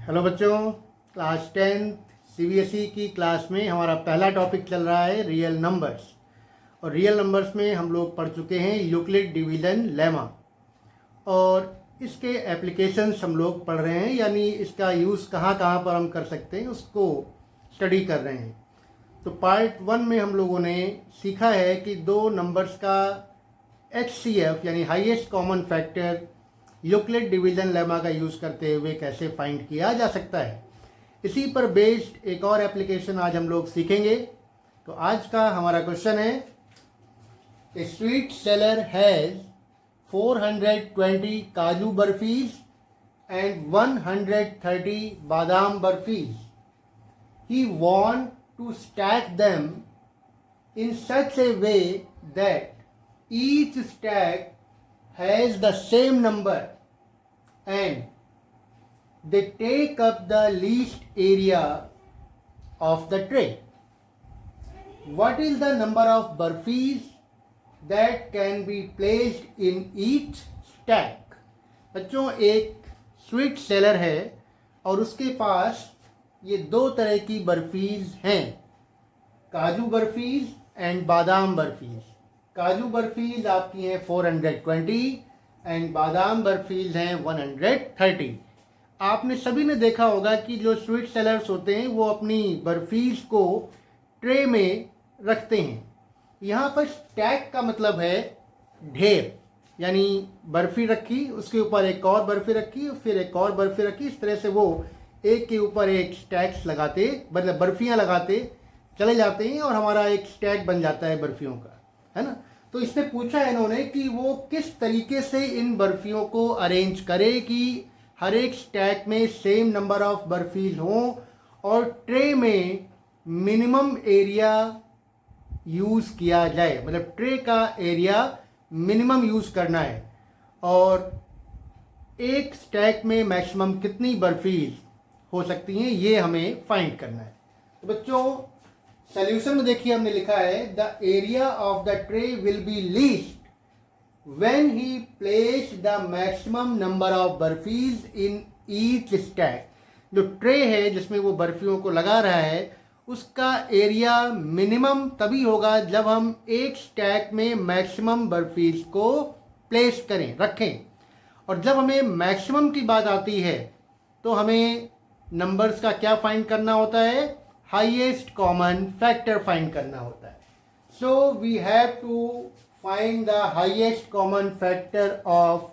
Hello बच्चों, class 10 CBSE की class में हमारा पहला टॉपिक चल रहा है रियल नंबर्स। और रियल नंबर्स में हम लोग पढ़ चुके हैं यूक्लिड डिवीजन लेमा और इसके एप्लीकेशंस हम लोग पढ़ रहे हैं, यानी इसका यूज़ कहाँ कहाँ पर हम कर सकते हैं उसको स्टडी कर रहे हैं। तो पार्ट 1 में हम लोगों ने सीखा है कि दो नंबर्स का HCF यानी highest common factor Euclid division lemma का यूज़ करते हुए कैसे फाइंड किया जा सकता है। इसी पर बेस्ड एक और एप्लीकेशन आज हम लोग सीखेंगे। तो आज का हमारा क्वेश्चन है, ए स्वीट सेलर हैज़ 420 काजू बर्फीज एंड 130 बादाम बर्फीज. He want to stack them in such a way that each stack has the same number and they take up the least area of the tray. What is the number of burfis that can be placed in each stack? बच्चों, एक sweet seller है और उसके पास ये दो तरह की बर्फीज हैं, काजू बर्फीज एंड बादाम बर्फीज। काजू बर्फीज आपकी हैं 420 एंड बादाम बर्फीज हैं 130। आपने सभी ने देखा होगा कि जो स्वीट सेलर्स होते हैं वो अपनी बर्फीज को ट्रे में रखते हैं। यहाँ पर स्टैक का मतलब है ढेर, यानी बर्फी रखी, उसके ऊपर एक और बर्फी रखी, फिर एक और बर्फी रखी। इस तरह से वो एक के ऊपर एक स्टैक्स लगाते, मतलब बर्फियाँ लगाते चले जाते हैं और हमारा एक स्टैक बन जाता है बर्फियों का, है ना। तो इसने पूछा है इन्होंने कि वो किस तरीके से इन बर्फियों को अरेंज करे कि हर एक स्टैक में सेम नंबर ऑफ बर्फीज हों और ट्रे में मिनिमम एरिया यूज़ किया जाए, मतलब ट्रे का एरिया मिनिमम यूज़ करना है और एक स्टैक में मैक्सिमम कितनी बर्फीज हो सकती हैं ये हमें फाइंड करना है। तो बच्चों, सॉल्यूशन में देखिए हमने लिखा है the area of the tray will be least when he place the maximum number of barfis in each stack. जो ट्रे है जिसमें वो बर्फियों को लगा रहा है उसका एरिया मिनिमम तभी होगा जब हम एक स्टैक में मैक्सिमम बर्फीज को प्लेस करें, रखें। और जब हमें मैक्सिमम की बात आती है तो हमें नंबर्स का क्या फाइंड करना होता है, हाईएस्ट कॉमन फैक्टर फाइंड करना होता है। So we have to find the highest common factor of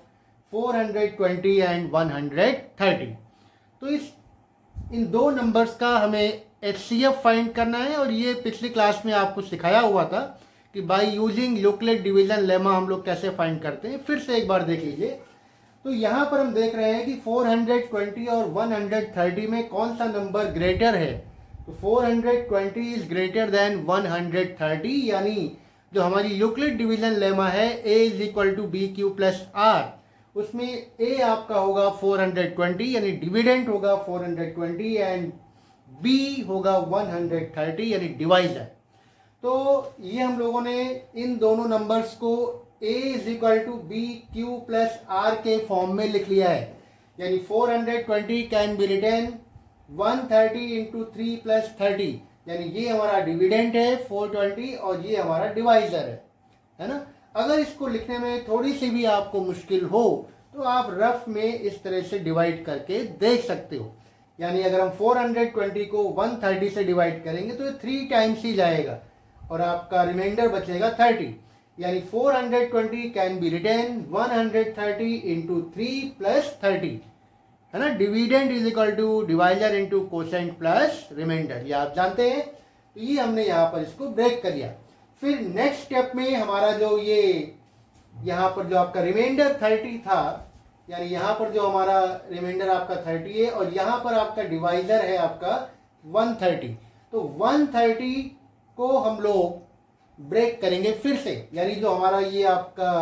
420 and 130। तो इन दो नंबर्स का हमें HCF फाइंड करना है और ये पिछली क्लास में आपको सिखाया हुआ था कि by using Euclid division lemma हम लोग कैसे फाइंड करते हैं। फिर से एक बार देख लीजिए। तो यहाँ पर हम देख रहे हैं कि 420 और 130 में कौन सा नंबर ग्रेटर है। तो 420 इज ग्रेटर देन 130, यानी जो हमारी यूक्लिड डिवीजन लेमा है A is equal to b q plus r, उसमें A आपका होगा 420 यानी डिविडेंट होगा 420 एंड B होगा 130 यानी डिवाइजर। तो ये हम लोगों ने इन दोनों नंबर्स को A is equal to b q plus r के फॉर्म में लिख लिया है, यानी 420 can be written 130 into 3 plus 30, यानी ये हमारा डिविडेंट है 420 और ये हमारा डिवाइजर है ना। अगर इसको लिखने में थोड़ी सी भी आपको मुश्किल हो तो आप रफ में इस तरह से डिवाइड करके देख सकते हो। यानी अगर हम 420 को 130 से डिवाइड करेंगे तो ये 3 टाइम्स ही जाएगा और आपका रिमाइंडर बचेगा 30, यानी 420 can be written 130 into 3 plus 30, है ना। Dividend is equal to divisor into quotient plus remainder, ये आप जानते हैं। तो ये हमने यहाँ पर इसको ब्रेक कर दिया। फिर नेक्स्ट स्टेप में हमारा जो ये यहाँ पर जो आपका रिमाइंडर 30 था, यानी यहाँ पर जो हमारा रिमाइंडर आपका 30 है और यहाँ पर आपका डिवाइजर है आपका 130। तो 130 को हम लोग ब्रेक करेंगे फिर से, यानी जो हमारा ये आपका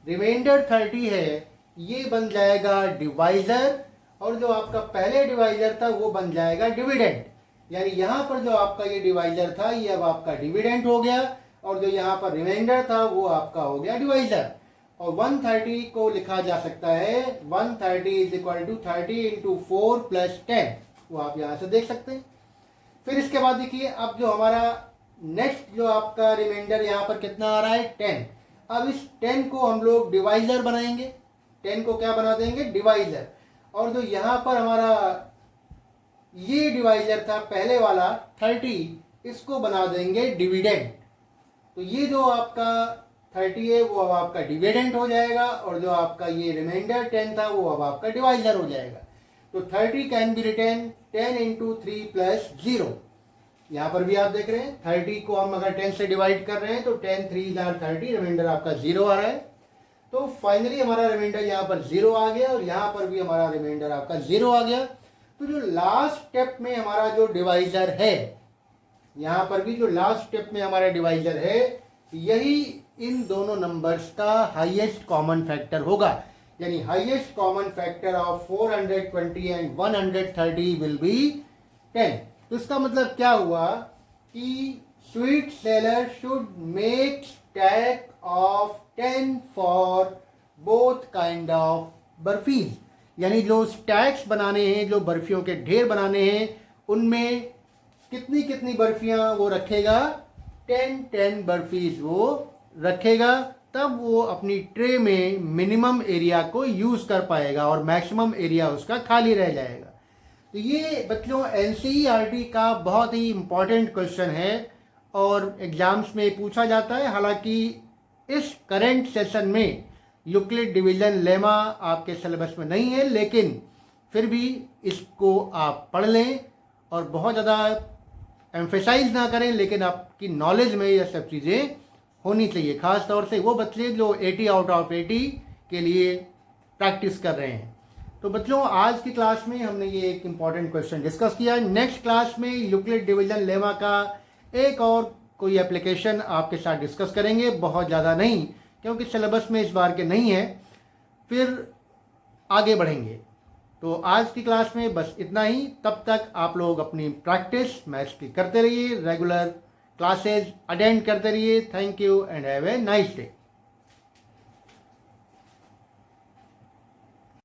रिमाइंडर 30 है ये बन जाएगा डिवाइजर और जो आपका पहले डिवाइजर था वो बन जाएगा डिविडेंड। यानी यहाँ पर जो आपका ये डिवाइजर था ये अब आपका डिविडेंड हो गया और जो यहाँ पर रिमाइंडर था वो आपका हो गया डिवाइजर। और 130 को लिखा जा सकता है 130 is equal to 30 into 4 plus 10, वो आप यहाँ से देख सकते हैं। फिर इसके बाद देखिए अब जो हमारा नेक्स्ट जो आपका रिमाइंडर यहाँ पर कितना आ रहा है 10। अब इस 10 को हम लोग डिवाइजर बनाएंगे, 10 को क्या बना देंगे डिवाइजर, और जो यहाँ पर हमारा ये डिवाइजर था पहले वाला 30, इसको बना देंगे डिविडेंड। तो ये जो आपका 30 है वो अब आपका डिविडेंड हो जाएगा, और जो आपका ये रिमाइंडर 10 था वो अब आपका डिवाइजर हो जाएगा। तो 30 can be written 10 into 3 plus 0। यहाँ पर भी आप देख रहे हैं 30 को हम अगर 10 से डिवाइड कर रहे हैं तो 10 3 आर 30, रिमाइंडर आपका 0 आ रहा है। तो फाइनली हमारा रिमाइंडर यहाँ पर 0 आ गया, और यहाँ पर भी हमारा रिमाइंडर आपका 0 आ गया। तो जो लास्ट स्टेप में हमारा जो डिवाइजर है, यहाँ पर भी जो लास्ट स्टेप में हमारा डिवाइजर है, यही इन दोनों नंबर्स का हाईएस्ट कॉमन फैक्टर होगा। यानी highest common factor of 420 and 130 will be 10। तो इसका मतलब क्या हुआ कि sweet seller should make stack of 10 for both kind of barfis. यानी जो स्टैक्स बनाने हैं, जो बर्फियों के ढेर बनाने हैं, उनमें कितनी कितनी बर्फियां वो रखेगा 10 बर्फीज वो रखेगा, तब वो अपनी ट्रे में मिनिमम एरिया को यूज कर पाएगा और मैक्सिमम एरिया उसका खाली रह जाएगा। तो ये बच्चों एनसीईआरटी का बहुत ही इम्पॉर्टेंट क्वेश्चन है और एग्जाम्स में पूछा जाता है। हालांकि इस करेंट सेशन में यूक्लिड डिवीजन लेमा आपके सिलेबस में नहीं है, लेकिन फिर भी इसको आप पढ़ लें और बहुत ज़्यादा एम्फेसाइज ना करें, लेकिन आपकी नॉलेज में ये सब चीज़ें होनी चाहिए। खास तौर से वो बच्चे जो 80 आउट ऑफ 80 के लिए प्रैक्टिस कर रहे हैं। तो बच्चों आज की क्लास में हमने ये एक इम्पॉर्टेंट क्वेश्चन डिस्कस किया। नेक्स्ट क्लास में यूक्लिड डिवीजन लेमा का एक और कोई एप्लीकेशन आपके साथ डिस्कस करेंगे, बहुत ज़्यादा नहीं क्योंकि सिलेबस में इस बार के नहीं है, फिर आगे बढ़ेंगे। तो आज की क्लास में बस इतना ही। तब तक आप लोग अपनी प्रैक्टिस मैथ्स की करते रहिए, रेगुलर क्लासेज अटेंड करते रहिए। Thank you and have a nice day.